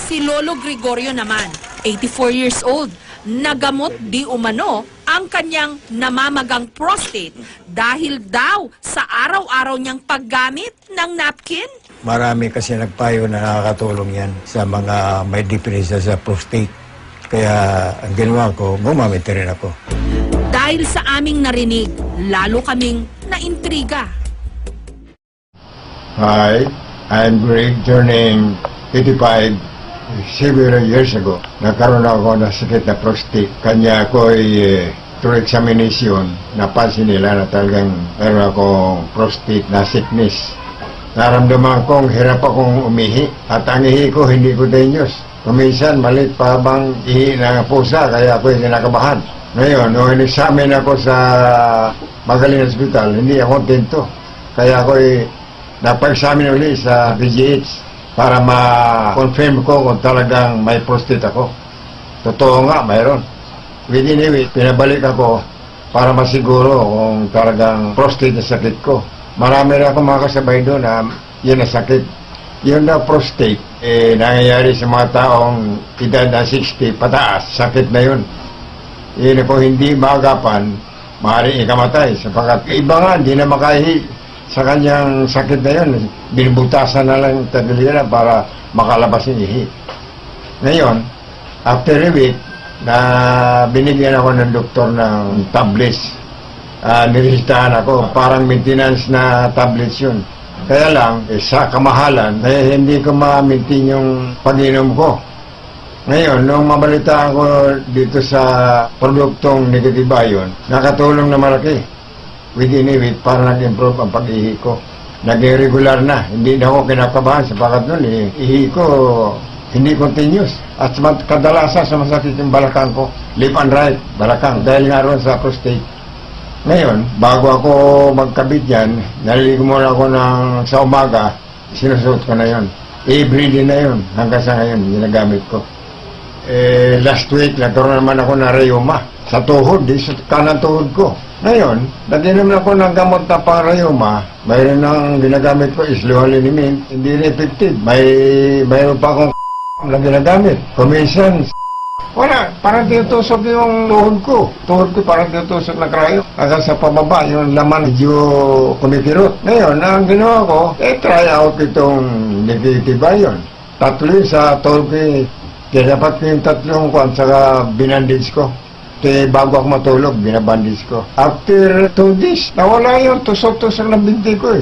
Si Lolo Gregorio naman, 84 years old, nagamot di umano ang kanyang namamagang prostate dahil daw sa araw-araw niyang paggamit ng napkin. Marami kasi nagpayo na nakakatulong yan sa mga may depresya sa prostate. Kaya ang ginawa ko, gumamit rin ako. Dahil sa aming narinig, lalo kaming naintriga. Hi, I'm Greg, turning 85 several years ago. Nagkaroon ako ng sakit na prostate. Kanya ako through examination, napansin nila na talagang meron akong prostate na sickness. Naramdaman kong hirap akong umihi at ang ihi ko hindi ko dangerous. Kuminsan malit pa bang ihi ng pusa kaya ako hindi nakabahan. Ngayon, nung in-examine ako sa Magaling Hospital, hindi ako tento. Kaya ako napa-examine ulit sa PGH para ma-confirm ko kung talagang may prostate ako. Totoo nga, mayroon. Within a week, pinabalik ako para masiguro kung talagang prostate na sakit ko. Marami rin ako mga kasabay doon na yun na sakit. Yun na prostate, nangyayari sa mga taong edad na 60 pataas, sakit na yun. Yun kung hindi maagapan, maaaring ikamatay. Sapagkat iba nga, hindi na makahi sa kanyang sakit na yun. Binubutasan na lang tagiliran para makalabas yung ihi. Ngayon, after a week, na binigyan ako ng doktor ng tablets. Niresitahan ako, parang maintenance na tablets yun. Kaya lang, sa kamahalan, hindi ko ma-maintain yung pag-inom ko. Ngayon, nung mabalitaan ko dito sa produktong Negatibayon, nakatulong na malaki. Within a week, para nag-improve ang pag-ihi ko. Naging regular na, hindi na ako kinakabahan sapagat nun, ihi ko hindi continuous. At kadalasan sumasakit yung balakang ko, left and right, balakang, dahil nga ron sa prostate. Ngayon, bago ako magkabit yan, naliligo muna ako sa umaga, sinusuot ko na yon. Every day na yon, hanggang sa ngayon, ginagamit ko. Last week, nagkaroon naman ako na rheuma sa tuhod, sa kanang tuhod ko. Ngayon, nag-inom na ako ng gamot na pang-rheuma. Mayroon nang ginagamit ko, isluhalinimin, hindi rin effective. Mayroon pa akong na ginagamit. Kuminsan, wala, parang tinutusok yung tuhod ko. Tuhod ko parang tinutusok na krayo. Hanggang sa pababa, yung laman medyo kumikirot. Ngayon, ang ginawa ko, try out itong Negatibayon. Tatlo yun sa tuhod ko. Kaya dapat ko yung tatlong kwan, saka binandage ko. Bago ako matulog, binabandage ko. After 2 days, nawala yung tusok-tusok ng binti ko